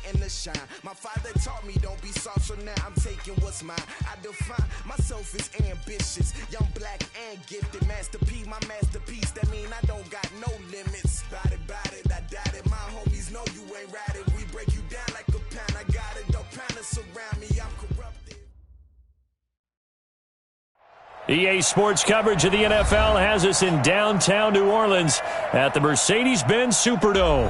waiting to shine. My father taught me don't be soft, so now I'm taking what's mine. I define myself as ambitious, young, black, and gifted. Master P, my masterpiece. That mean I don't got no limits. Bout it, I doubt it. My homies know you ain't ratted. We break you down like a pound. I got it, don't pound us around me. I'm corrupted. EA Sports coverage of the NFL has us in downtown New Orleans at the Mercedes-Benz Superdome.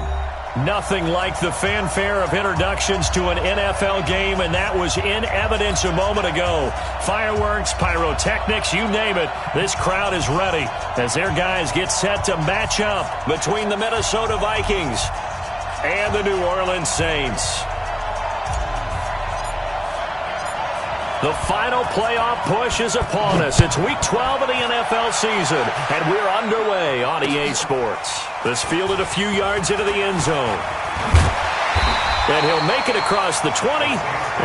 Nothing like the fanfare of introductions to an NFL game, and that was in evidence a moment ago. Fireworks, pyrotechnics, you name it. This crowd is ready as their guys get set to match up between the Minnesota Vikings and the New Orleans Saints. The final playoff push is upon us. It's Week 12 of the NFL season, and we're underway on EA Sports. This fielded a few yards into the end zone. And he'll make it across the 20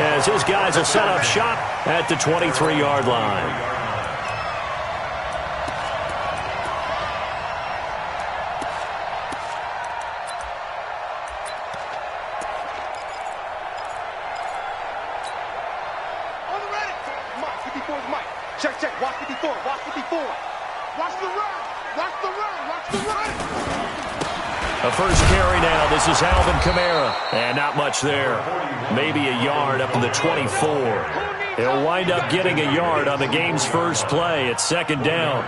as his guys are set up shop at the 23-yard line. Check. Watch 54. Watch the run. A first carry now. This is Alvin Kamara. And not much there. Maybe a yard up to the 24. He'll wind up getting a yard on the game's first play. It's second down.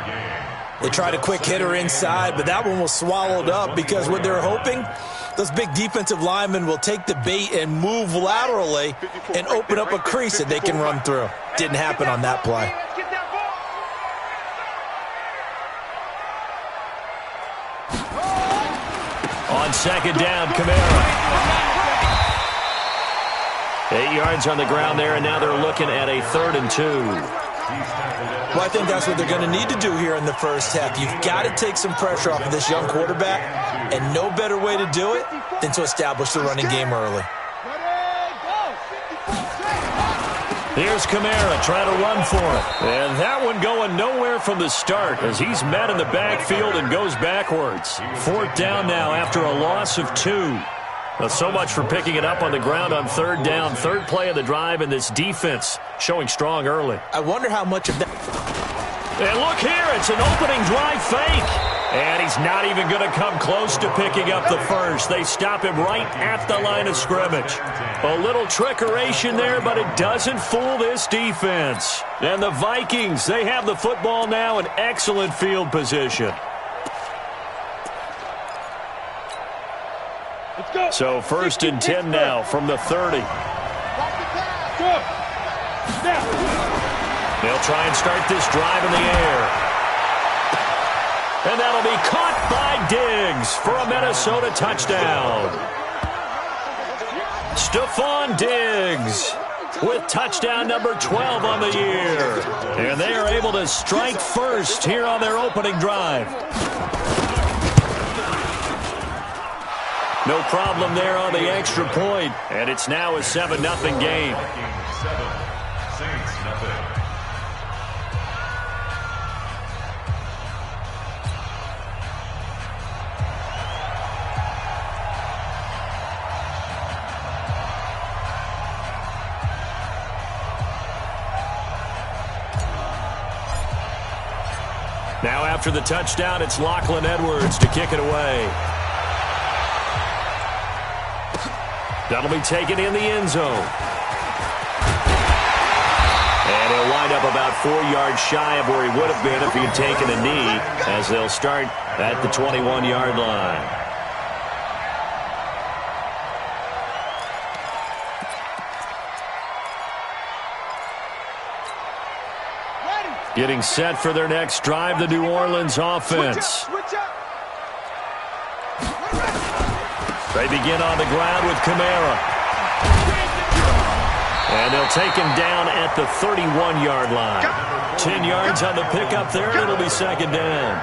They tried a quick hitter inside, but that one was swallowed up because what they're hoping, those big defensive linemen will take the bait and move laterally and open up a crease that they can run through. Didn't happen on that play. On second down, Kamara. 8 yards on the ground there, and now they're looking at a 3rd and 2. Well, I think that's what they're going to need to do here in the first half. You've got to take some pressure off of this young quarterback, and no better way to do it than to establish the running game early. Here's Kamara trying to run for it. And that one going nowhere from the start as he's met in the backfield and goes backwards. 4th down now after a loss of 2. Well, so much for picking it up on the ground on 3rd down. 3rd play of the drive, and this defense showing strong early. I wonder how much of that... And look here, it's an opening drive fake. And he's not even going to come close to picking up the first. They stop him right at the line of scrimmage. A little trickeration there, but it doesn't fool this defense. And the Vikings, they have the football now in excellent field position. So 1st and 10 now from the 30. They'll try and start this drive in the air. And that'll be caught by Diggs for a Minnesota touchdown. Stephon Diggs with touchdown number 12 on the year. And they are able to strike first here on their opening drive. No problem there on the extra point. And it's now a 7-0 game. Now after the touchdown, it's Lachlan Edwards to kick it away. That'll be taken in the end zone. And he'll wind up about 4 yards shy of where he would have been if he had taken a knee, as they'll start at the 21-yard line. Getting set for their next drive, the New Orleans offense. They begin on the ground with Kamara. And they'll take him down at the 31-yard line. 10 yards on the pickup there, and it'll be second down.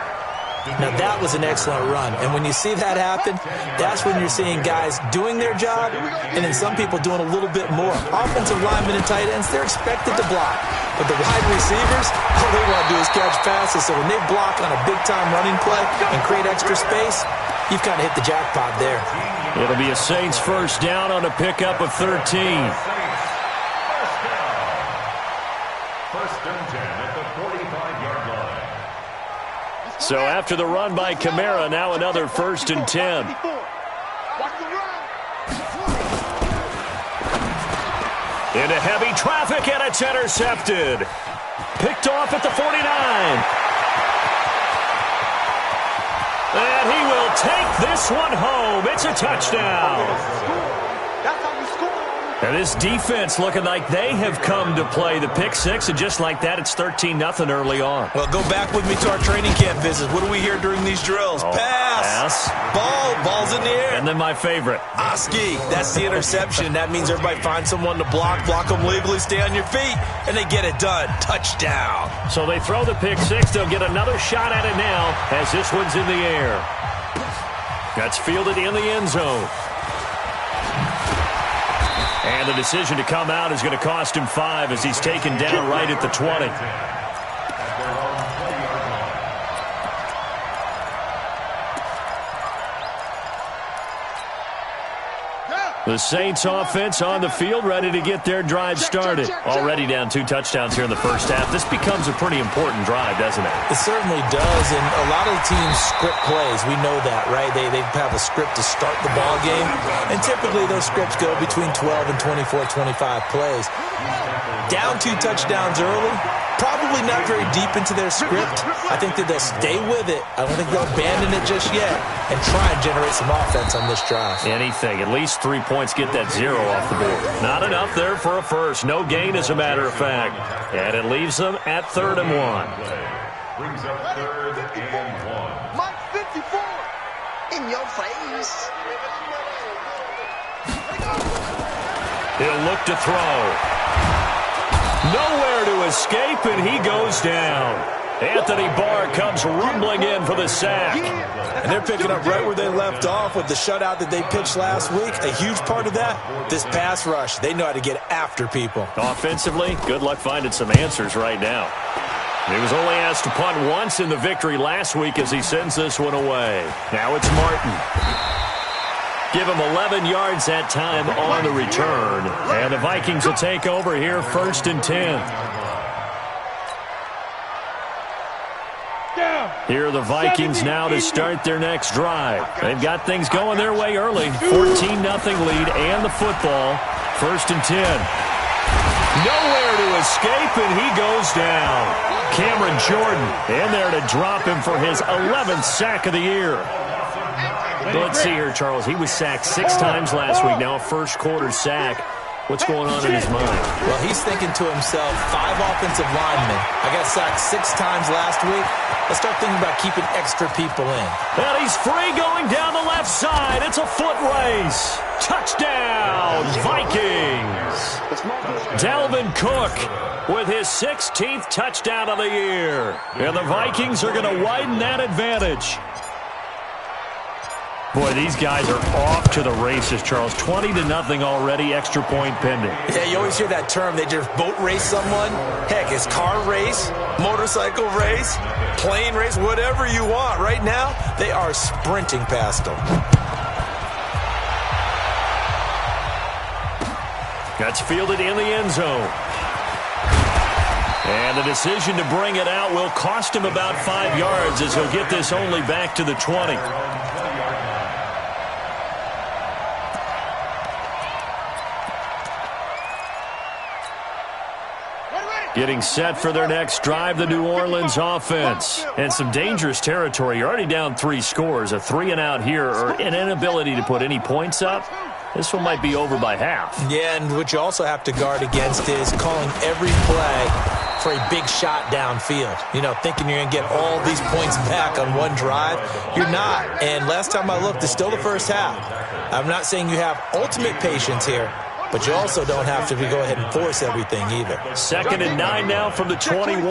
Now, that was an excellent run. And when you see that happen, that's when you're seeing guys doing their job and then some people doing a little bit more. Offensive linemen and tight ends, they're expected to block. But the wide receivers, all they want to do is catch passes. So when they block on a big-time running play and create extra space, you've kind of hit the jackpot there. It'll be a Saints first down on a pickup of 13. First and 10 at the 45-yard line. So after the run by Kamara, now another first and 10. Into heavy traffic, and it's intercepted. Picked off at the 49. And he will take this one home. It's a touchdown. That's how you score. And this defense looking like they have come to play the pick six, and just like that, it's 13-0 early on. Well, go back with me to our training camp visits. What do we hear during these drills? Pass. Ball's in the air. And then my favorite. Oski, that's the interception. That means everybody finds someone to block them legally, stay on your feet, and they get it done. Touchdown. So they throw the pick six. They'll get another shot at it now as this one's in the air. That's fielded in the end zone. And the decision to come out is going to cost him 5 as he's taken down right at the 20. The Saints offense on the field, ready to get their drive started. Already down 2 touchdowns here in the first half. This becomes a pretty important drive, doesn't it? It certainly does, and a lot of the teams script plays. We know that, right? They have a script to start the ball game, and typically those scripts go between 12 and 24, 25 plays. Down 2 touchdowns early, probably not very deep into their script. I think that they'll stay with it. I don't think they'll abandon it just yet and try and generate some offense on this drive. Anything, at least 3 points, get that 0 off the board. Not enough there for a first. No gain, as a matter of fact. And it leaves them at 3rd and 1. Brings up 3rd and 1. Mike 54. In your face. He'll look to throw. Nowhere to escape, and he goes down. Anthony Barr comes rumbling in for the sack. And they're picking up right where they left off with the shutout that they pitched last week. A huge part of that, this pass rush. They know how to get after people. Offensively, good luck finding some answers right now. He was only asked to punt once in the victory last week as he sends this one away. Now it's Martin. Give him 11 yards that time on the return. And the Vikings will take over here 1st and 10. Here are the Vikings now to start their next drive. They've got things going their way early. 14-0 lead and the football. 1st and 10. Nowhere to escape, and he goes down. Cameron Jordan in there to drop him for his 11th sack of the year. Let's see here, Charles. He was sacked 6 times last week. Now a first-quarter sack. What's going on in his mind? Well, he's thinking to himself, 5 offensive linemen. I got sacked 6 times last week. Let's start thinking about keeping extra people in. And he's free going down the left side. It's a foot race. Touchdown, Vikings. Dalvin Cook with his 16th touchdown of the year. And the Vikings are going to widen that advantage. Boy, these guys are off to the races, Charles. 20-0 already, extra point pending. Yeah, you always hear that term. They just boat race someone. Heck, it's car race, motorcycle race, plane race, whatever you want. Right now, they are sprinting past them. That's fielded in the end zone. And the decision to bring it out will cost him about 5 yards as he'll get this only back to the 20. Getting set for their next drive, the New Orleans offense. And some dangerous territory. You're already down 3 scores. A 3-and-out here, or an inability to put any points up. This one might be over by half. Yeah, and what you also have to guard against is calling every play for a big shot downfield. You know, thinking you're going to get all these points back on one drive. You're not. And last time I looked, it's still the first half. I'm not saying you have ultimate patience here, but you also don't have to go ahead and force everything either. 2nd and 9 now from the 21.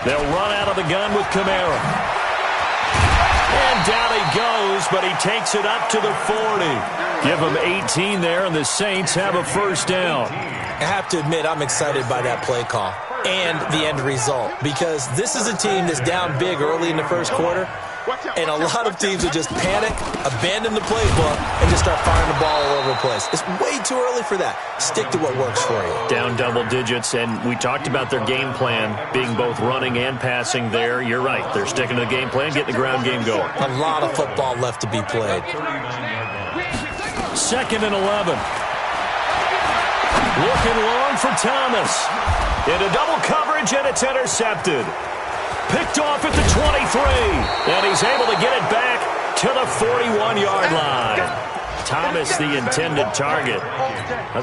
They'll run out of the gun with Kamara. And down he goes, but he takes it up to the 40. Give him 18 there, and the Saints have a first down. I have to admit, I'm excited by that play call and the end result, because this is a team that's down big early in the first quarter, And a lot of teams will just panic, abandon the playbook, and just start firing the ball all over the place. It's way too early for that. Stick to what works for you. Down double digits, and we talked about their game plan being both running and passing there. You're right. They're sticking to the game plan, getting the ground game going. A lot of football left to be played. 2nd and 11. Looking long for Thomas. Into double coverage, and it's intercepted. Picked off at the 23, and he's able to get it back to the 41-yard line. Thomas, the intended target.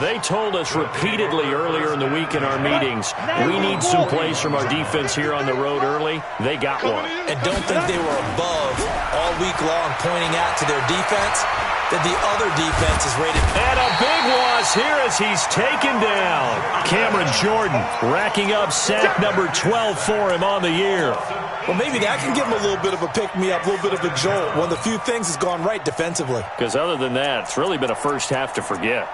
They told us repeatedly earlier in the week in our meetings, we need some plays from our defense here on the road early. They got one. And don't think they were above all week long pointing out to their defense that the other defense is rated. And a big loss here as he's taken down. Cameron Jordan racking up sack number 12 for him on the year. Well, maybe that can give him a little bit of a pick-me-up, a little bit of a jolt. One of the few things has gone right defensively. Because other than that, it's really been a first half to forget.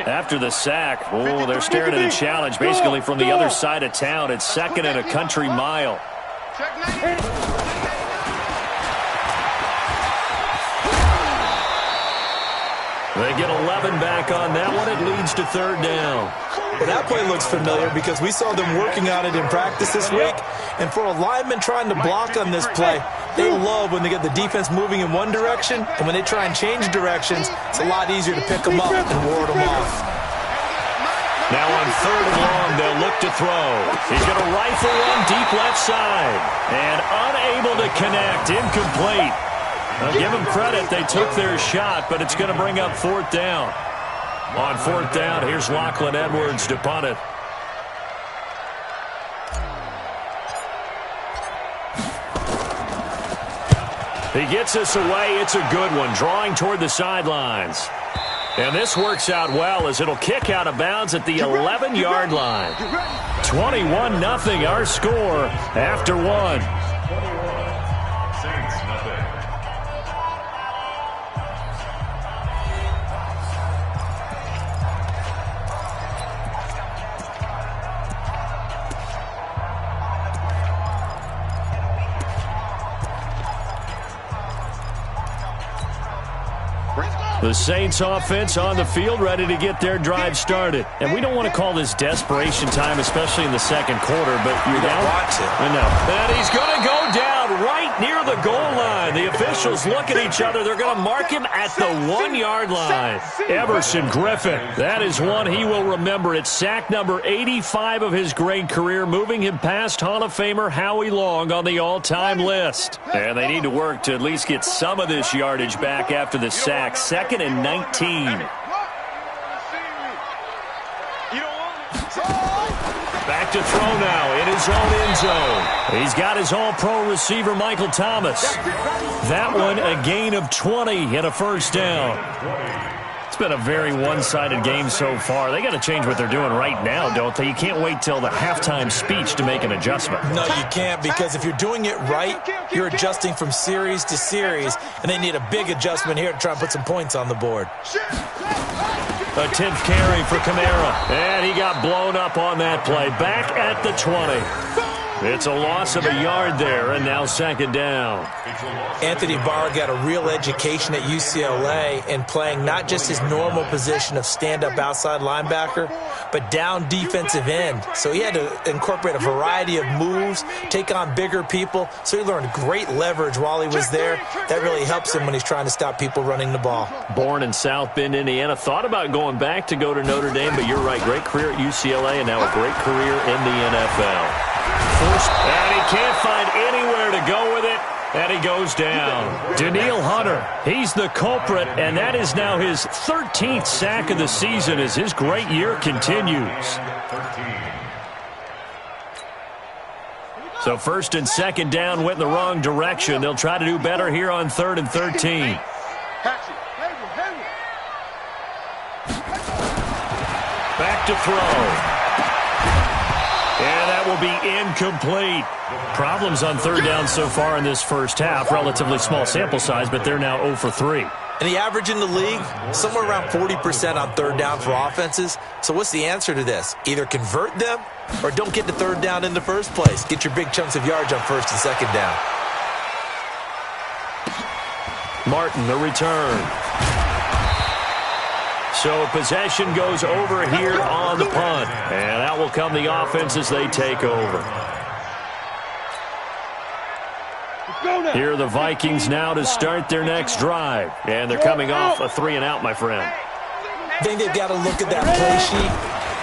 After the sack, they're staring at a challenge basically from the other side of town. It's 2nd and a country mile. They get 11 back on that one. It leads to 3rd down. Well, that play looks familiar because we saw them working on it in practice this week. And for a lineman trying to block on this play, they love when they get the defense moving in one direction. And when they try and change directions, it's a lot easier to pick them up and ward them off. Now on 3rd and long, they'll look to throw. He's going to rifle one deep left side. And unable to connect. Incomplete. I'll give them credit. They took their shot, but it's going to bring up 4th down. On 4th down, here's Lachlan Edwards to punt it. He gets us away. It's a good one, drawing toward the sidelines. And this works out well as it'll kick out of bounds at the 11-yard line. 21-0 our score after one. The Saints offense on the field, ready to get their drive started. And we don't want to call this desperation time, especially in the 2nd quarter, but you're down. Watch it. I know. And he's going to go down right near the goal line. The officials look at each other. They're going to mark him at the 1-yard line. Everson Griffin, that is one he will remember. It's sack number 85 of his great career, moving him past Hall of Famer Howie Long on the all-time list. And they need to work to at least get some of this yardage back after the sack. 2nd and 19. Back to throw now in his own end zone. He's got his all-pro receiver, Michael Thomas. That one, a gain of 20 and a 1st down. It's been a very one-sided game so far. They got to change what they're doing right now, don't they? You can't wait till the halftime speech to make an adjustment. No, you can't, because if you're doing it right, you're adjusting from series to series, and they need a big adjustment here to try and put some points on the board. A 10th carry for Kamara, and he got blown up on that play. Back at the 20. It's a loss of a yard there, and now 2nd down. Anthony Barr got a real education at UCLA in playing not just his normal position of stand-up outside linebacker, but down defensive end. So he had to incorporate a variety of moves, take on bigger people. So he learned great leverage while he was there. That really helps him when he's trying to stop people running the ball. Born in South Bend, Indiana. Thought about going back to go to Notre Dame, but you're right. Great career at UCLA and now a great career in the NFL. And he can't find anywhere to go with it, and he goes down. Daniil Hunter, he's the culprit, and that is now his 13th sack of the season as his great year continues. So 1st and 2nd down went in the wrong direction. They'll try to do better here on 3rd and 13. Back to throw. And that will be incomplete. Problems on 3rd down so far in this first half. Relatively small sample size, but they're now 0 for 3. And the average in the league, somewhere around 40% on third down for offenses. So what's the answer to this? Either convert them or don't get to third down in the first place. Get your big chunks of yards on first and second down. Martin, the return. So possession goes over here on the punt. And out will come the offense as they take over. Here are the Vikings now to start their next drive. And they're coming off a 3-and-out, my friend. I think they've got to look at that play sheet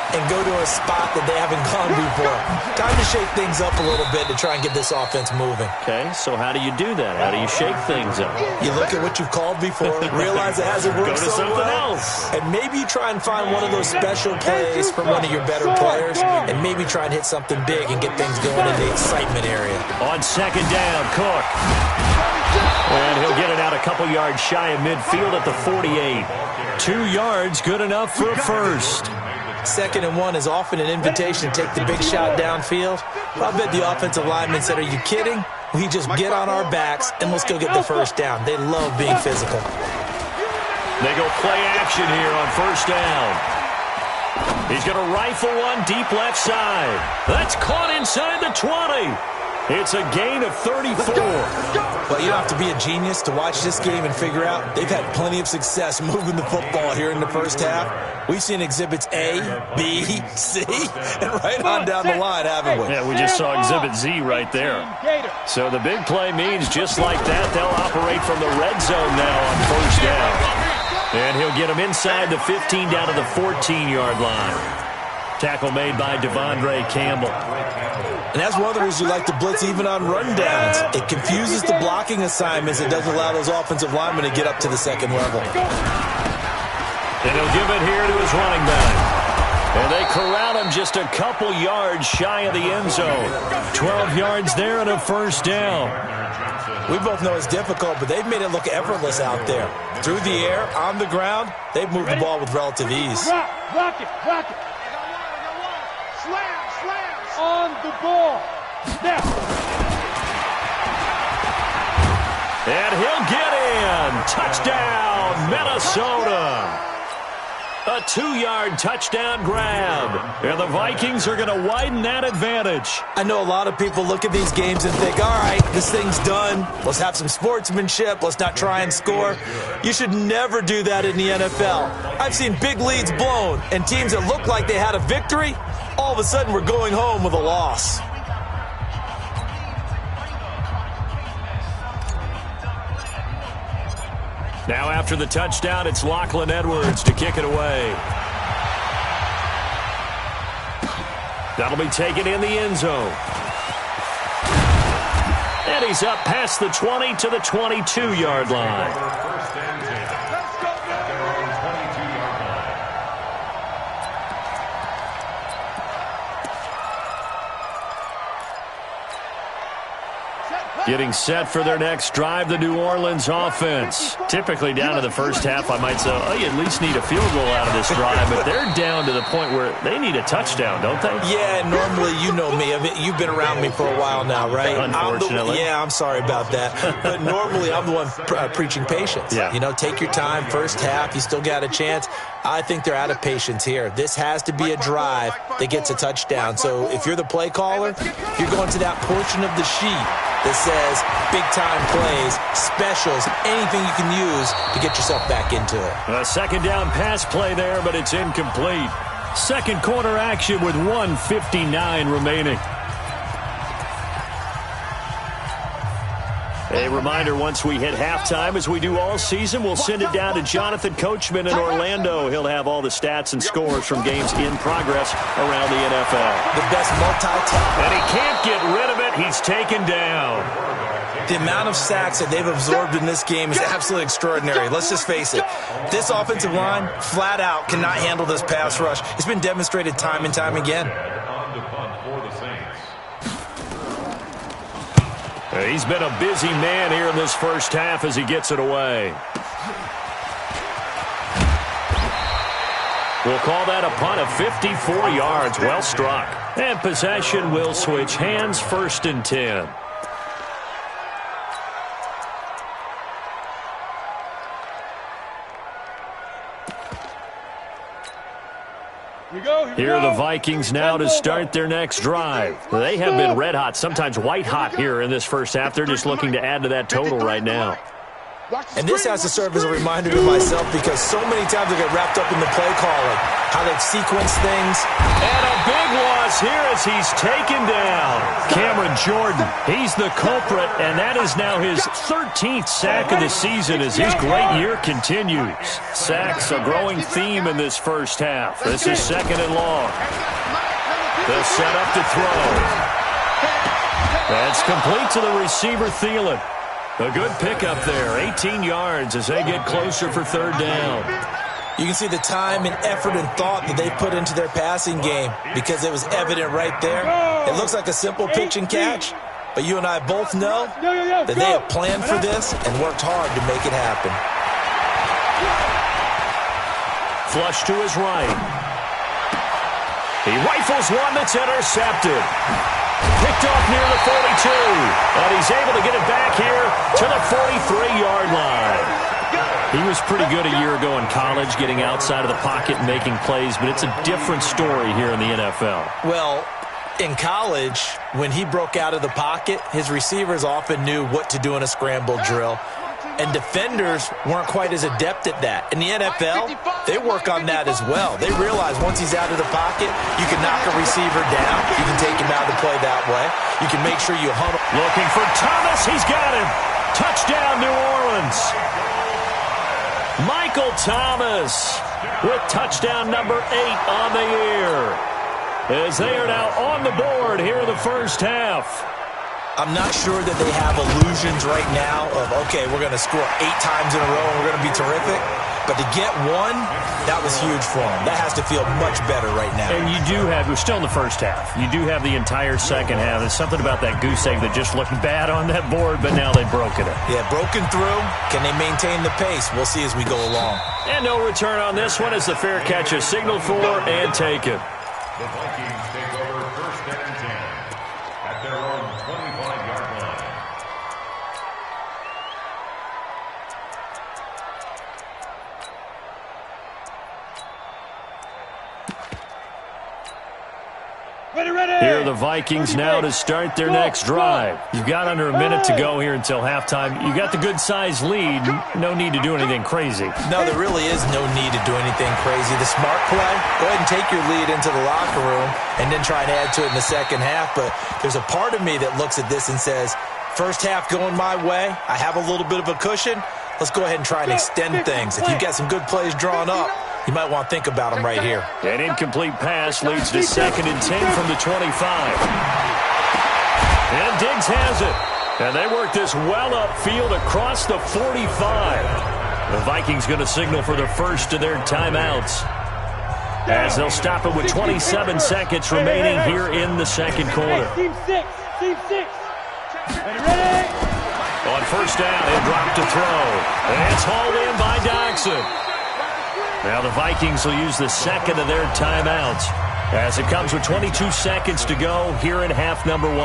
and go to a spot that they haven't gone before. Time to shake things up a little bit to try and get this offense moving. Okay, so how do you do that? How do you shake things up? You look at what you've called before, realize it hasn't worked so well, and maybe you try and find one of those special plays from one of your better players, and maybe try and hit something big and get things going in the excitement area. On second down, Cook. And he'll get it out a couple yards shy of midfield at the 48. 2 yards, good enough for a first. 2nd and 1 is often an invitation to take the big shot downfield. I bet the offensive lineman said, are you kidding? We just get on our backs and let's go get the first down. They love being physical. They go play action here on first down. He's going to rifle one deep left side. That's caught inside the 20. It's a gain of 34. Well, you don't have to be a genius to watch this game and figure out they've had plenty of success moving the football here in the first half. We've seen exhibits A, B, C, and right on down the line, haven't we? Yeah, we just saw exhibit Z right there. So the big play means just like that, they'll operate from the red zone now on first down. And he'll get him inside the 15 down to the 14-yard line. Tackle made by Devondre Campbell. And that's one of the reasons you like to blitz even on rundowns. It confuses the blocking assignments. It doesn't allow those offensive linemen to get up to the second level. And he'll give it here to his running back. And they corral him just a couple yards shy of the end zone. 12 yards there and a first down. We both know it's difficult, but they've made it look effortless out there. Through the air, on the ground, they've moved the ball with relative ease. Rock it. On the ball. Snap. And he'll get in. Touchdown, Minnesota. A 2-yard touchdown grab. And the Vikings are going to widen that advantage. I know a lot of people look at these games and think, all right, this thing's done. Let's have some sportsmanship. Let's not try and score. You should never do that in the NFL. I've seen big leads blown and teams that look like they had a victory, all of a sudden we're going home with a loss. Now after the touchdown, it's Lachlan Edwards to kick it away. That'll be taken in the end zone. And he's up past the 20 to the 22-yard line. Getting set for their next drive, the New Orleans offense. Typically down to the first half, I might say, oh, you at least need a field goal out of this drive. But they're down to the point where they need a touchdown, don't they? Yeah, normally, you know me. You've been around me for a while now, right? Unfortunately. I'm sorry about that. But normally, I'm the one preaching patience. Yeah. You know, take your time, first half, you still got a chance. I think they're out of patience here. This has to be a drive that gets a touchdown. So if you're the play caller, you're going to that portion of the sheet that says big-time plays, specials, anything you can use to get yourself back into it. A second down pass play there, but it's incomplete. Second quarter action with 1:59 remaining. A reminder, once we hit halftime, as we do all season, we'll send it down to Jonathan Coachman in Orlando. He'll have all the stats and scores from games in progress around the NFL. The best multi-tackle. And he can't get rid of it. He's taken down. The amount of sacks that they've absorbed in this game is absolutely extraordinary. Let's just face it. This offensive line, flat out, cannot handle this pass rush. It's been demonstrated time and time again. He's been a busy man here in this first half as he gets it away. We'll call that a punt of 54 yards. Well struck. And possession will switch hands, 1st and 10. Here are the Vikings now to start their next drive. They have been red hot, sometimes white hot here in this first half. They're just looking to add to that total right now. And this has to serve as a reminder to myself because so many times I get wrapped up in the play calling, how they sequence things. And a big loss here as he's taken down. Cameron Jordan, he's the culprit, and that is now his 13th sack of the season as his great year continues. Sacks a growing theme in this first half. This is second and long. The setup to throw. That's complete to the receiver, Thielen. A good pickup there, 18 yards as they get closer for third down. You can see the time and effort and thought that they put into their passing game because it was evident right there. It looks like a simple pitch and catch, but you and I both know that they have planned for this and worked hard to make it happen. Flush to his right. He rifles one that's intercepted. Picked off near the 42, and he's able to get it back here to the 43-yard line. He was pretty good a year ago in college, getting outside of the pocket and making plays, but it's a different story here in the NFL. Well, in college, when he broke out of the pocket, his receivers often knew what to do in a scramble drill, and defenders weren't quite as adept at that. In the NFL, they work on that as well. They realize once he's out of the pocket, you can knock a receiver down. You can take him out of the play that way. You can make sure you hunt him. Looking for Thomas. He's got him. Touchdown, New Orleans. Michael Thomas with touchdown number 8 on the year. As they are now on the board here in the first half. I'm not sure that they have illusions right now of, okay, we're going to score 8 times in a row and we're going to be terrific. But to get one, that was huge for them. That has to feel much better right now. And you do have, we're still in the first half. You do have the entire second half. There's something about that goose egg that just looked bad on that board, but now they've broken it. Yeah, broken through. Can they maintain the pace? We'll see as we go along. And no return on this one as the fair catch is signaled for and taken. The Vikings take over first and 10 at their own 25-yard line. Here are the Vikings now to start their next drive. You've got under a minute to go here until halftime. You got the good-sized lead. No need to do anything crazy. No, there really is no need to do anything crazy. The smart play, go ahead and take your lead into the locker room and then try and add to it in the second half. But there's a part of me that looks at this and says, first half going my way. I have a little bit of a cushion. Let's go ahead and try and extend things. If you've got some good plays drawn up, you might want to think about them right here. An incomplete pass leads to second and 10 from the 25. And Diggs has it. And they work this well upfield across the 45. The Vikings going to signal for the first of their timeouts, as they'll stop it with 27 seconds remaining here in the second quarter. Team 6. Ready? On first down, and drop to throw. And it's hauled in by Doxson. Now the Vikings will use the second of their timeouts as it comes with 22 seconds to go here in half number 1.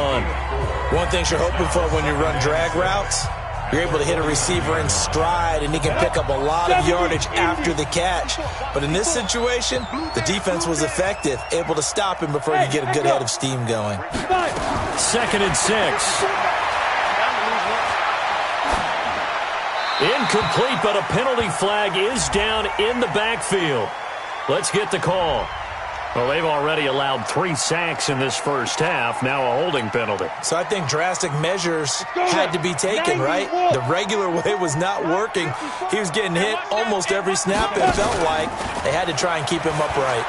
One thing you're hoping for when you run drag routes, you're able to hit a receiver in stride and he can pick up a lot of yardage after the catch. But in this situation, the defense was effective, able to stop him before he could get a good head of steam going. Second and 6. Incomplete, but a penalty flag is down in the backfield. Let's get the call. Well, they've already allowed 3 sacks in this first half, now a holding penalty. So I think drastic measures had to be taken, right? The regular way was not working. He was getting hit almost every snap, it felt like. They had to try and keep him upright.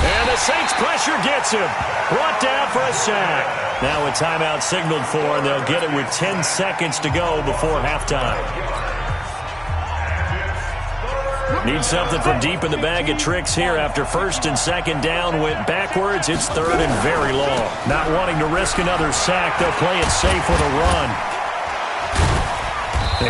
And the Saints pressure gets him. Brought down for a sack. Now a timeout signaled for, and they'll get it with 10 seconds to go before halftime. Need something from deep in the bag of tricks here after first and second down went backwards. It's third and very long. Not wanting to risk another sack, they'll play it safe with a run.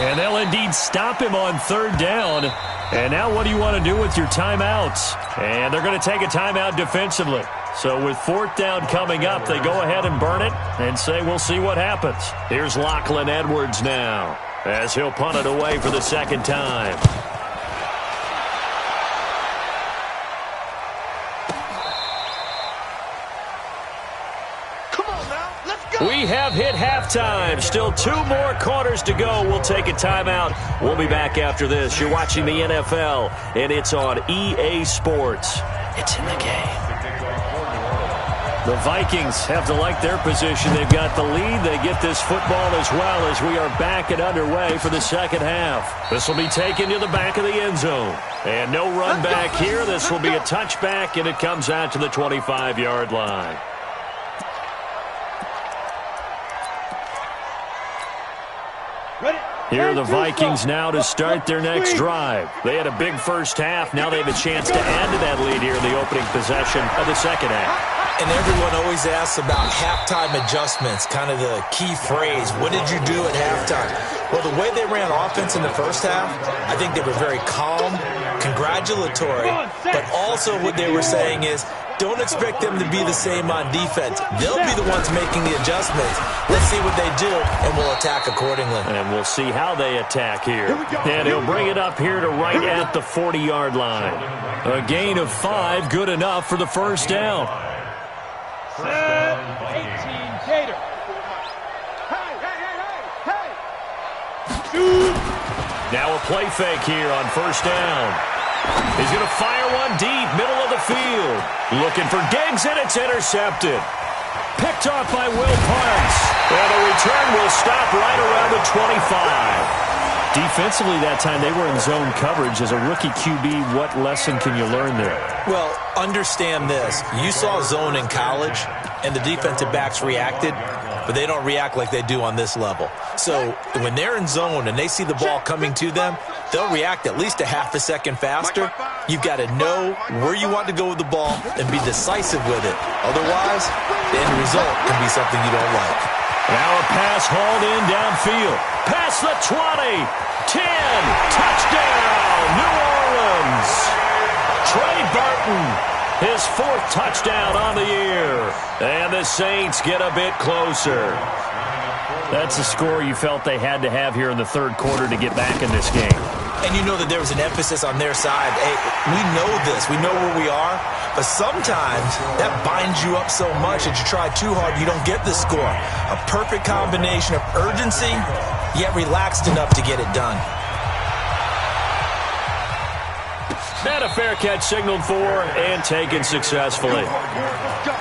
And they'll indeed stop him on third down. And now what do you want to do with your timeouts? And they're going to take a timeout defensively. So with fourth down coming up, they go ahead and burn it and say we'll see what happens. Here's Lachlan Edwards now. as he'll punt it away for the second time. We have hit halftime. Still 2 more quarters to go. We'll take a timeout. We'll be back after this. You're watching the NFL, and it's on EA Sports. It's in the game. The Vikings have to like their position. They've got the lead. They get this football as well as we are back and underway for the second half. This will be taken to the back of the end zone. And no run back here. This will be a touchback, and it comes out to the 25-yard line. Here are the Vikings now to start their next drive. They had a big first half. Now they have a chance to add to that lead here in the opening possession of the second half. And everyone always asks about halftime adjustments, kind of the key phrase. What did you do at halftime? Well, the way they ran offense in the first half, I think they were very calm, congratulatory, but also what they were saying is, don't expect them to be the same on defense. They'll be the ones making the adjustments. Let's see what they do, and we'll attack accordingly. And we'll see how they attack here. And he'll bring it up here to right at the 40-yard line. A gain of 5, good enough for the first down. 18, Gator. Now a play fake here on first down. He's going to fire one deep, middle of the field. Looking for Diggs, and it's intercepted. Picked off by Will Parks. And the return will stop right around the 25. Defensively that time, they were in zone coverage. As a rookie QB, what lesson can you learn there? Well, understand this. You saw zone in college, and the defensive backs reacted, but they don't react like they do on this level. So when they're in zone and they see the ball coming to them, they'll react at least a half a second faster. You've got to know where you want to go with the ball and be decisive with it. Otherwise, the end result can be something you don't like. Now a pass hauled in downfield. Past the 20, 10, touchdown, New Orleans. Trey Burton, his 4th touchdown on the year. And the Saints get a bit closer. That's a score you felt they had to have here in the third quarter to get back in this game. And you know that there was an emphasis on their side. Hey, we know this. We know where we are. But sometimes that binds you up so much that you try too hard, you don't get the score. A perfect combination of urgency, yet relaxed enough to get it done. And a fair catch signaled for and taken successfully. Let's go.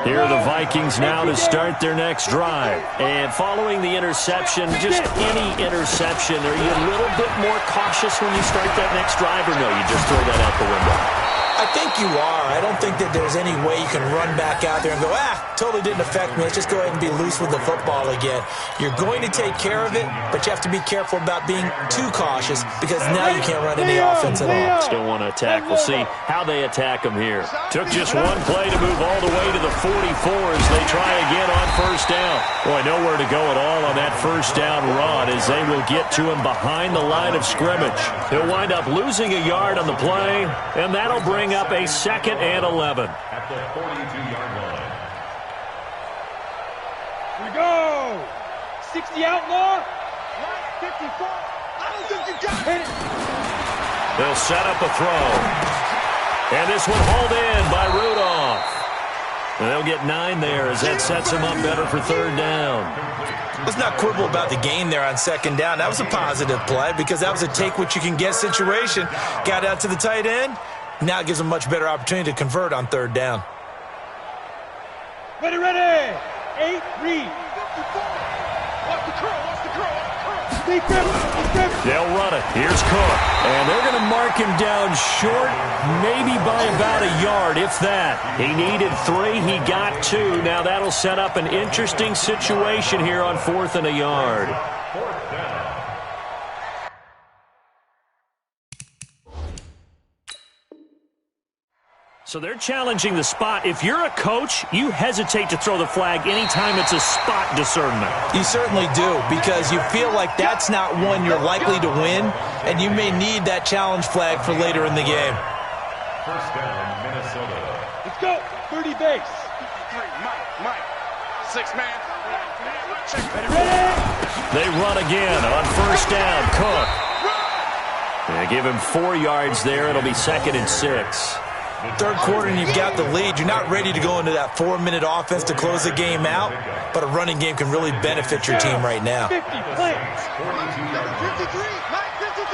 Here are the Vikings now to start their next drive. And following the interception, just any interception, are you a little bit more cautious when you start that next drive, or no, you just throw that out the window? I think you are. I don't think that there's any way you can run back out there and go, totally didn't affect me. Let's just go ahead and be loose with the football again. You're going to take care of it, but you have to be careful about being too cautious because now you can't run any offense at all. Still want to attack. We'll see how they attack them here. Took just one play to move all the way to the 44 as they try again on first down. Boy, nowhere to go at all on that first down run as they will get to him behind the line of scrimmage. He'll wind up losing a yard on the play, and that'll bring up a 2nd and 11. At the 42-yard line. Here we go. 60 outlaw. 54. I don't think you got it. They'll set up a throw. And this one hauled in by Rudolph. And they'll get 9 there as that sets them up better for third down. Let's not quibble about the gain there on second down. That was a positive play because that was a take-what-you-can-get situation. Got out to the tight end. Now it gives them a much better opportunity to convert on third down. Ready. 8, read. Watch the curl. They'll run it. Here's Cook. And they're going to mark him down short, maybe by about a yard, if that. He needed 3. He got 2. Now that'll set up an interesting situation here on 4th and a yard. So they're challenging the spot. If you're a coach, you hesitate to throw the flag anytime it's a spot discernment. You certainly do, because you feel like that's not one you're likely to win, and you may need that challenge flag for later in the game. First down, Minnesota. Let's go. 30 base. 6-man. They run again on first down. Cook. They give him 4 yards there. It'll be 2nd and 6. Third quarter and you've got the lead. You're not ready to go into that 4-minute offense to close the game out, but a running game can really benefit your team right now. 50, play. 53, Mike, 53.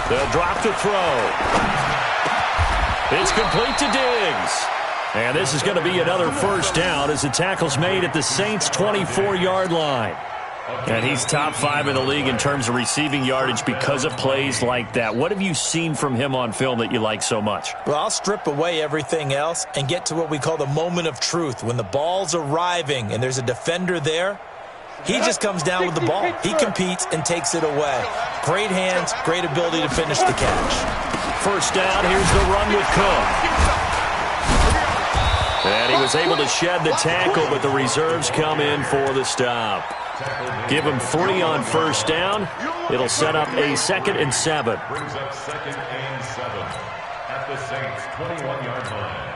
They'll drop to throw. It's complete to Diggs. And this is going to be another first down as the tackle's made at the Saints' 24-yard line. And he's top 5 in the league in terms of receiving yardage because of plays like that. What have you seen from him on film that you like so much? Well, I'll strip away everything else and get to what we call the moment of truth. When the ball's arriving and there's a defender there, he just comes down with the ball. He competes and takes it away. Great hands, great ability to finish the catch. First down, here's the run with Cook. And he was able to shed the tackle, but the reserves come in for the stop. Give him 3 on first down. It'll set up a 2nd and 7. Brings up 2nd and 7 at the Saints' 21-yard line.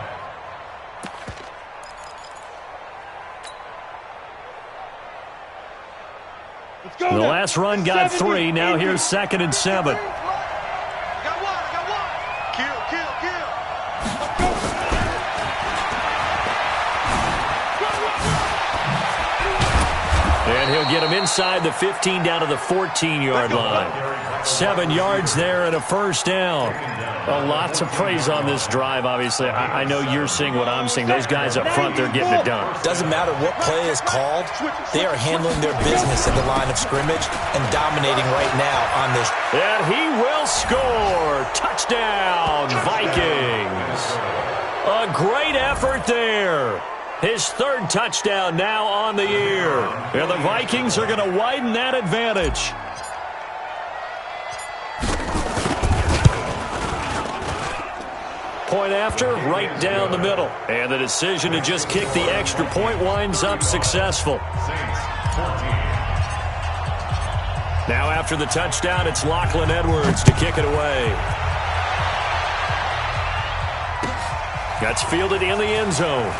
The last run got 3. Now here's 2nd and 7. I got one. Kill. And he'll get him inside the 15 down to the 14-yard line. 7 yards there and a first down. A lot to praise on this drive, obviously. I know you're seeing what I'm seeing. Those guys up front, they're getting it done. Doesn't matter what play is called. They are handling their business at the line of scrimmage and dominating right now on this. And he will score. Touchdown, Vikings. A great effort there. His 3rd touchdown now on the year. And the Vikings are going to widen that advantage. Point after, right down the middle. And the decision to just kick the extra point winds up successful. Now after the touchdown, it's Lachlan Edwards to kick it away. That's fielded in the end zone.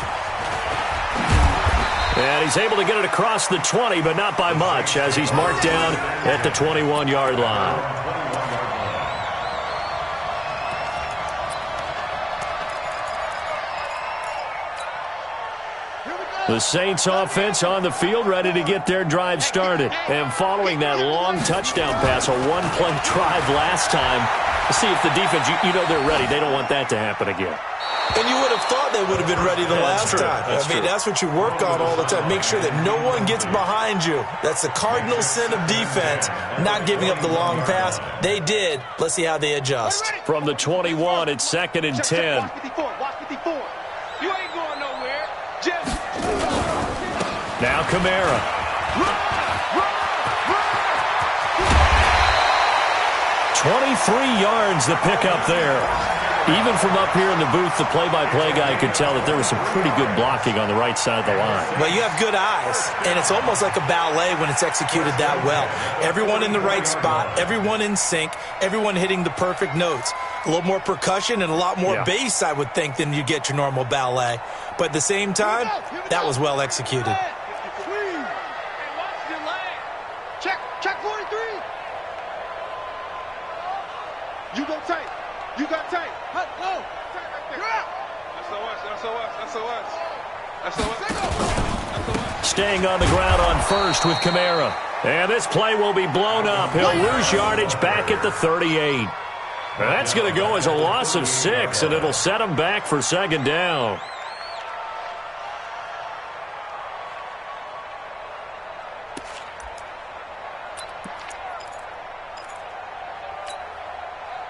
And he's able to get it across the 20, but not by much, as he's marked down at the 21-yard line. The Saints offense on the field, ready to get their drive started. And following that long touchdown pass, a one-play drive last time, see if the defense, you know they're ready. They don't want that to happen again. And you would have thought they would have been ready the last time. That's what you work on all the time. Make sure that no one gets behind you. That's the cardinal sin of defense, not giving up the long pass. They did. Let's see how they adjust. From the 21, it's 2nd and 10. Watch 54. You ain't going nowhere. Just Now Kamara. 23 yards the pickup there. Even from up here in the booth, the play-by-play guy could tell that there was some pretty good blocking on the right side of the line. Well, you have good eyes, and it's almost like a ballet when it's executed that well. Everyone in the right spot, everyone in sync, everyone hitting the perfect notes. A little more percussion and a lot more bass, I would think, than you get your normal ballet. But at the same time, that was well executed. check 43. You go tight. You got tight. No. SOS. Staying on the ground on first with Kamara. And this play will be blown up. He'll lose yardage back at the 38. That's going to go as a loss of 6, and it'll set him back for 2nd down.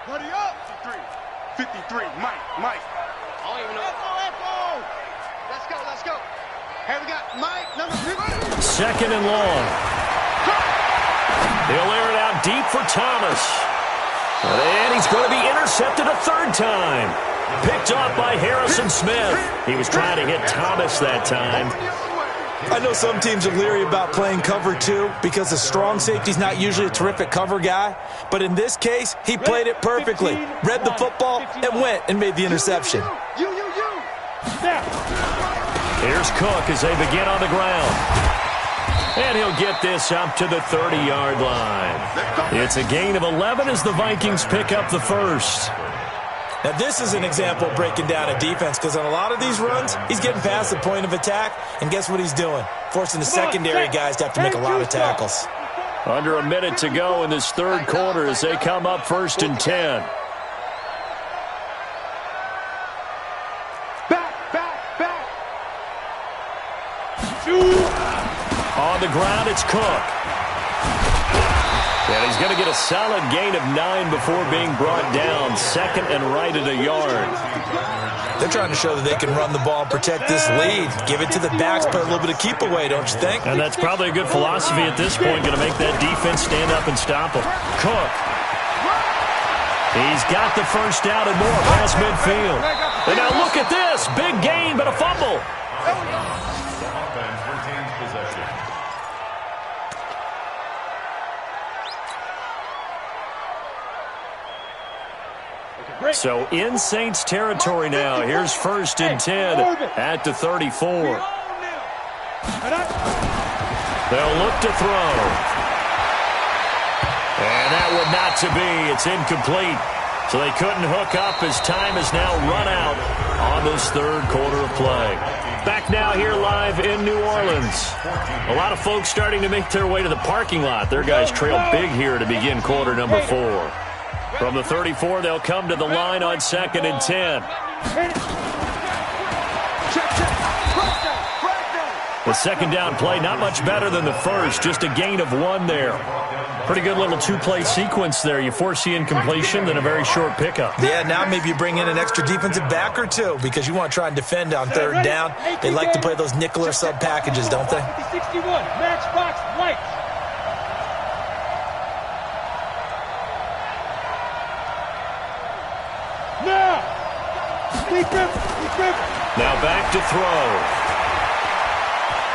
Buddy up. 53. Mike. I don't even know. Echo. Let's go. Hey, we got Mike, number 50. 2nd and long. He'll air it out deep for Thomas. And he's going to be intercepted a 3rd time. Picked off by Harrison Smith. He was trying to hit Thomas that time. I know some teams are leery about playing cover 2 because the strong safety's not usually a terrific cover guy. But in this case, he played it perfectly. Read the football and went and made the interception. You. Snap. Here's Cook as they begin on the ground. And he'll get this up to the 30-yard line. It's a gain of 11 as the Vikings pick up the first. Now, this is an example of breaking down a defense because on a lot of these runs, he's getting past the point of attack, and guess what he's doing? Forcing the secondary guys to have to make a lot of tackles. Under a minute to go in this third quarter as they come up 1st and 10. Back. On the ground, it's Cook. And he's going to get a solid gain of 9 before being brought down. 2nd and right at a yard. They're trying to show that they can run the ball and protect this lead. Give it to the backs, play a little bit of keep away, don't you think? And that's probably a good philosophy at this point, going to make that defense stand up and stop them. Cook. He's got the first down and more past midfield. And now look at this. Big gain, but a fumble. The offense retains possession. So in Saints territory now. Here's 1st and 10 at the 34. They'll look to throw. And that would not to be. It's incomplete. So they couldn't hook up as time has now run out on this third quarter of play. Back now here live in New Orleans. A lot of folks starting to make their way to the parking lot. Their guys trail big here to begin quarter number 4. From the 34, they'll come to the line on 2nd and 10. The second down play, not much better than the first, just a gain of 1 there. Pretty good little 2-play sequence there. You force the incompletion, then a very short pickup. Yeah, now maybe you bring in an extra defensive back or two because you want to try and defend on 3rd down. They like to play those nickel or sub packages, don't they? 61, matchbox white. Now back to throw.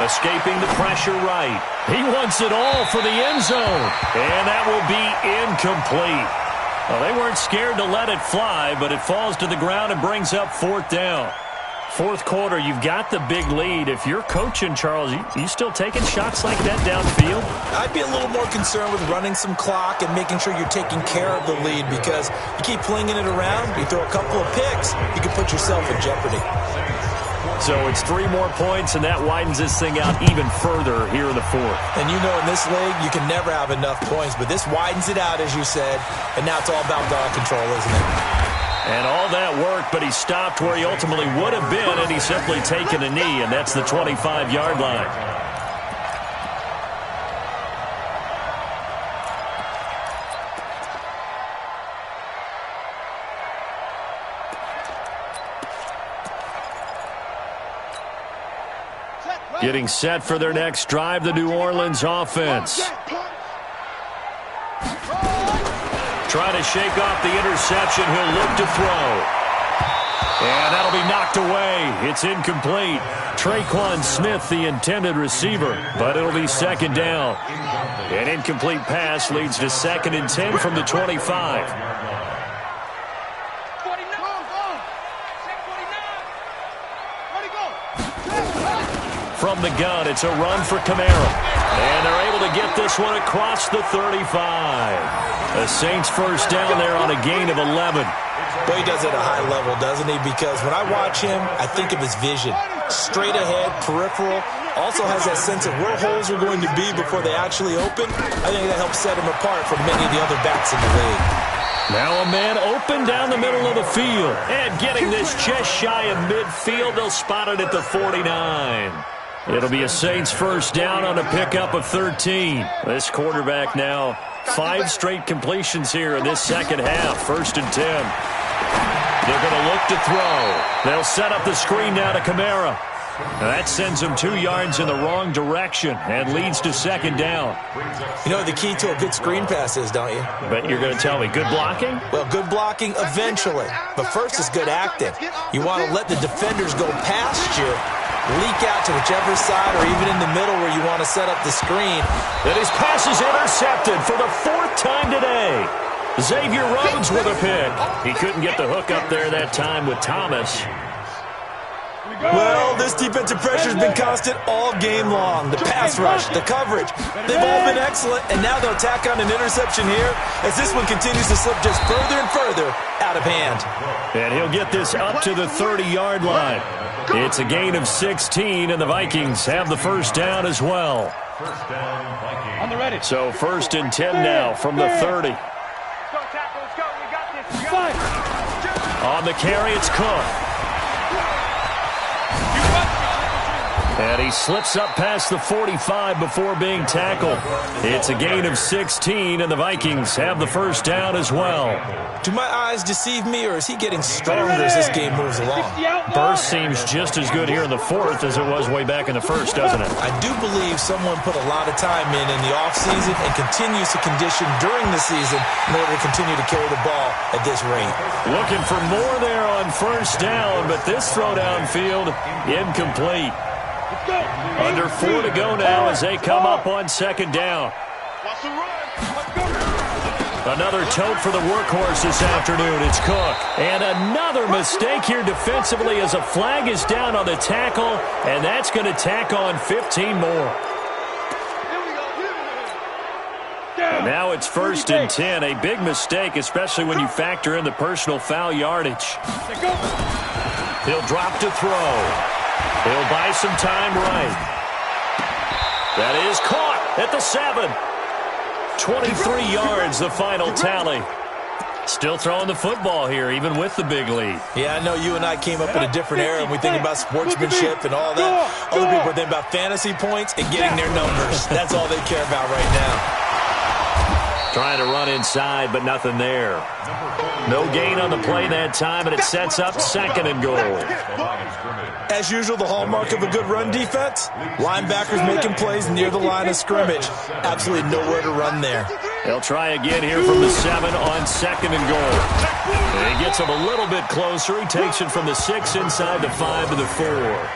Escaping the pressure right. He wants it all for the end zone. And that will be incomplete. Well, they weren't scared to let it fly, but it falls to the ground and brings up 4th down. 4th quarter, you've got the big lead. If you're coaching, Charles, you still taking shots like that downfield? I'd be a little more concerned with running some clock and making sure you're taking care of the lead because you keep flinging it around, you throw a couple of picks, you can put yourself in jeopardy. So it's 3 more points, and that widens this thing out even further here in the 4th. And you know in this league, you can never have enough points, but this widens it out, as you said, and now it's all about ball control, isn't it? And all that work, but he stopped where he ultimately would have been, and he's simply taken a knee, and that's the 25-yard line. Getting set for their next drive, the New Orleans offense. Trying to shake off the interception. He'll look to throw. And that'll be knocked away. It's incomplete. Traquan Smith, the intended receiver, but it'll be 2nd down. An incomplete pass leads to 2nd and 10 from the 25. From the gun, it's a run for Kamara. And they're able to get this one across the 35. The Saints first down there on a gain of 11. But he does it at a high level, doesn't he? Because when I watch him, I think of his vision. Straight ahead, peripheral. Also has that sense of where holes are going to be before they actually open. I think that helps set him apart from many of the other backs in the league. Now a man open down the middle of the field. And getting this just shy of midfield, they'll spot it at the 49. It'll be a Saints first down on a pickup of 13. This quarterback now 5 straight completions here in this second half. 1st and 10. They're going to look to throw. They'll set up the screen now to Kamara. Now that sends them 2 yards in the wrong direction and leads to 2nd down. You know what the key to a good screen pass is, don't you? But you're going to tell me good blocking? Well, good blocking eventually. But first is good acting. You want to let the defenders go past you, leak out to whichever side or even in the middle where you want to set up the screen. And his pass is intercepted for the 4th time today. Xavier Rhodes with a pick. He couldn't get the hook up there that time with Thomas. Well, this defensive pressure has been constant all game long. The pass rush, the coverage, they've all been excellent, and now they'll tack on an interception here as this one continues to slip just further and further out of hand. And he'll get this up to the 30-yard line. It's a gain of 16, and the Vikings have the first down as well. First down, Vikings. On the ready. So 1st and 10 now from the 30. Let's go, tackle. Let's go. We got this. We got this. On the carry, it's Cook. And he slips up past the 45 before being tackled. It's a gain of 16, and the Vikings have the first down as well. Do my eyes deceive me, or is he getting stronger as this game moves along? Burst seems just as good here in the 4th as it was way back in the 1st, doesn't it? I do believe someone put a lot of time in the offseason and continues to condition during the season in order to continue to carry the ball at this rate. Looking for more there on first down, but this throw downfield incomplete. Under 4 to go now as they come up on 2nd down. Another tote for the workhorse this afternoon. It's Cook. And another mistake here defensively as a flag is down on the tackle, and that's going to tack on 15 more. And now it's 1st and 10. A big mistake, especially when you factor in the personal foul yardage. He'll drop to throw. He'll buy some time right. That is caught at the 7. 23 yards, the final tally. Still throwing the football here, even with the big lead. Yeah, I know you and I came up in a different era, and we think about sportsmanship and all that. Other people are thinking about fantasy points and getting their numbers. That's all they care about right now. Trying to run inside, but nothing there. No gain on the play that time, and it sets up 2nd and goal. As usual, the hallmark of a good run defense, linebackers making plays near the line of scrimmage. Absolutely nowhere to run there. They'll try again here from the 7 on 2nd and goal. And he gets him a little bit closer. He takes it from the 6 inside the 5 to the 4.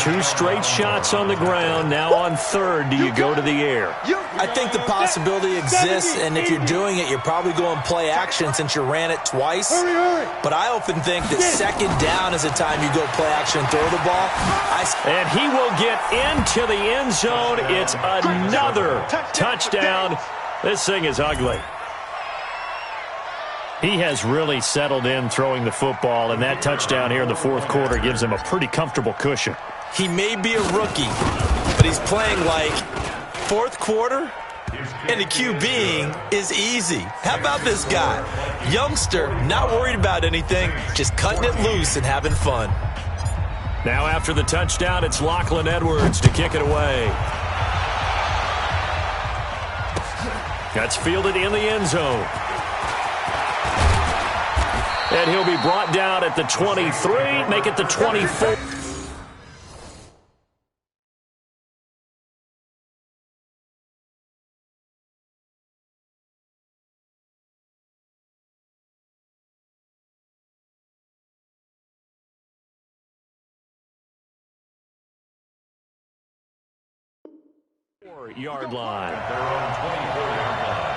2 straight shots on the ground. Now on 3rd, do you go to the air? I think the possibility exists, and if you're doing it, you're probably going play action since you ran it twice. But I often think that 2nd down is the time you go play action and throw the ball. And he will get into the end zone. It's another touchdown. This thing is ugly. He has really settled in throwing the football, and that touchdown here in the 4th quarter gives him a pretty comfortable cushion. He may be a rookie, but he's playing like 4th quarter, and the QBing is easy. How about this guy? Youngster, not worried about anything, just cutting it loose and having fun. Now after the touchdown, it's Lachlan Edwards to kick it away. That's fielded in the end zone. And he'll be brought down at the 23, make it the 24. Yard line. Their own 24-yard line.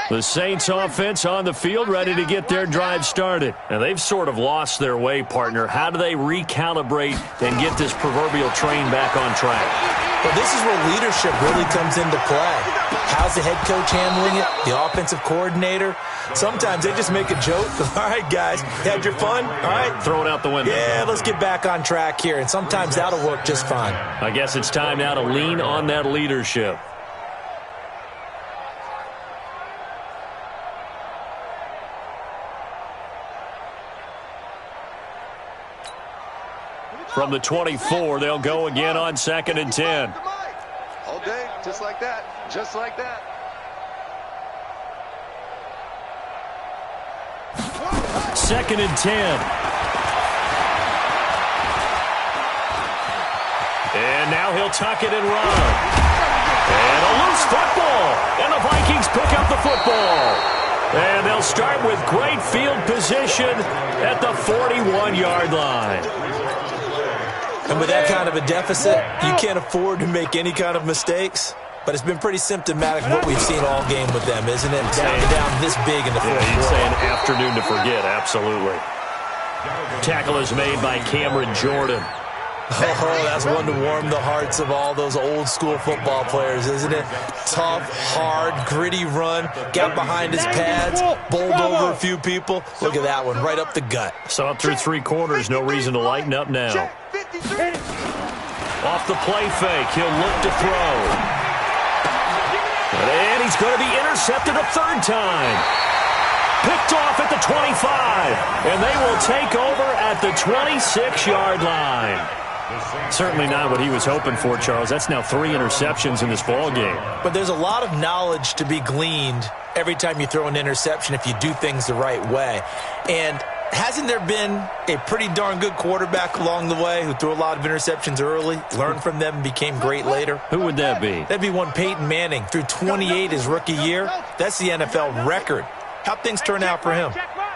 The Saints offense on the field, ready to get their drive started. And they've sort of lost their way, partner. How do they recalibrate and get this proverbial train back on track? Well, this is where leadership really comes into play. How's the head coach handling it? The offensive coordinator? Sometimes they just make a joke. All right, guys, you had your fun? All right. Throw it out the window. Yeah, let's get back on track here. And sometimes that'll work just fine. I guess it's time now to lean on that leadership. From the 24, they'll go again on 2nd and 10. All day, just like that. Just like that. Second and 10. And now he'll tuck it and run. And a loose football. And the Vikings pick up the football. And they'll start with great field position at the 41-yard line. And with that kind of a deficit, you can't afford to make any kind of mistakes. But it's been pretty symptomatic of what we've seen all game with them, isn't it? Down this big in the fourth quarter. You'd say an afternoon to forget, absolutely. Tackle is made by Cameron Jordan. Oh, that's one to warm the hearts of all those old-school football players, isn't it? Tough, hard, gritty run, got behind his pads, bowled over a few people. Look at that one, right up the gut. Saw it through 3 quarters, no reason to lighten up now. Off the play fake, he'll look to throw. And he's going to be intercepted a third time. Picked off at the 25, and they will take over at the 26-yard line. Certainly not what he was hoping for, Charles. That's now 3 interceptions in this ball game. But there's a lot of knowledge to be gleaned every time you throw an interception if you do things the right way. And hasn't there been a pretty darn good quarterback along the way who threw a lot of interceptions early, learned from them, and became great later? Who would that be? That'd be one Peyton Manning. Threw 28 his rookie year. That's the NFL record. How'd things turn out for him?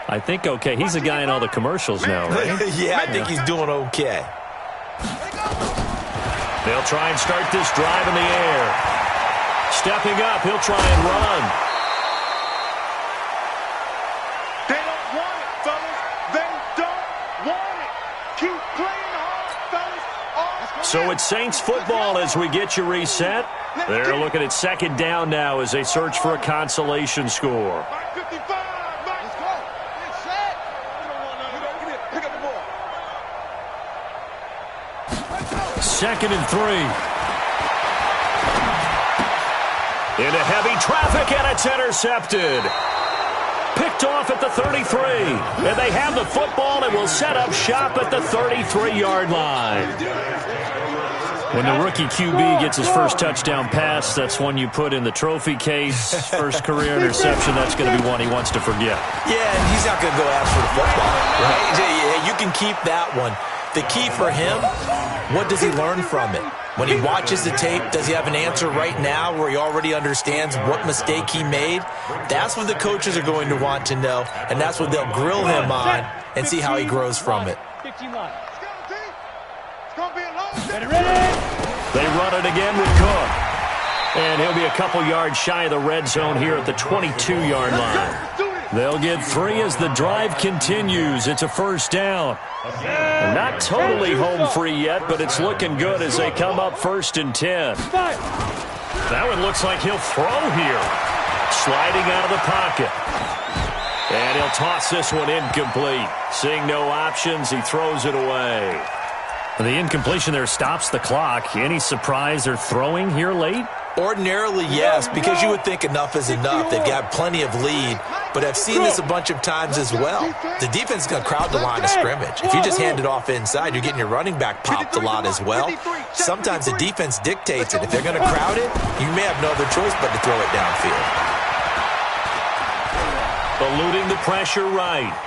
I think okay. He's a guy in all the commercials now, right? Yeah, I think he's doing okay. They'll try and start this drive in the air. Stepping up, he'll try and run. They don't want it, fellas. They don't want it. Keep playing hard, fellas. So it's Saints football as we get you reset. They're looking at second down now as they search for a consolation score. 55, let's go. Get set. Pick up the ball. 2nd and 3. Into heavy traffic, and it's intercepted. Picked off at the 33. And they have the football and will set up shop at the 33-yard line. When the rookie QB gets his first touchdown pass, that's one you put in the trophy case. First career interception, that's going to be one he wants to forget. Yeah, and he's not going to go ask for the football, right? You can keep that one. The key for him, what does he learn from it? When he watches the tape, does he have an answer right now where he already understands what mistake he made? That's what the coaches are going to want to know, and that's what they'll grill him on and see how he grows from it. They run it again with Cook. And he'll be a couple yards shy of the red zone here at the 22-yard line. They'll get 3 as the drive continues. It's a first down. Not totally home free yet, but it's looking good as they come up 1st and 10. That one looks like he'll throw here. Sliding out of the pocket. And he'll toss this one incomplete. Seeing no options, he throws it away. The incompletion there stops the clock. Any surprise they're throwing here late? Ordinarily, yes, because you would think enough is enough. They've got plenty of lead, but I've seen this a bunch of times as well. The defense is going to crowd the line of scrimmage. If you just hand it off inside, you're getting your running back popped a lot as well. Sometimes the defense dictates it. If they're going to crowd it, you may have no other choice but to throw it downfield. Eluding the pressure right.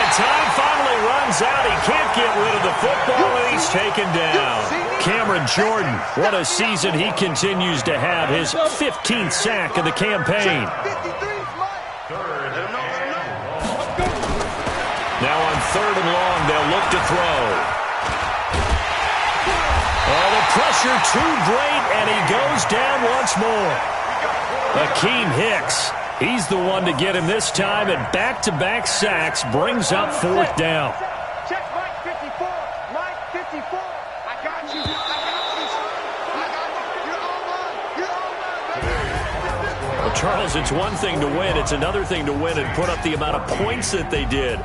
Time finally runs out. He can't get rid of the football, and he's taken down. Cameron Jordan, what a season he continues to have. His 15th sack of the campaign. Now on 3rd and long, they'll look to throw. Oh, the pressure too great, and he goes down once more. Akeem Hicks. He's the one to get him this time, and back-to-back sacks brings up 4th down. Check Mike 54. Mike 54. I got you. Well, Charles, it's one thing to win. It's another thing to win and put up the amount of points that they did.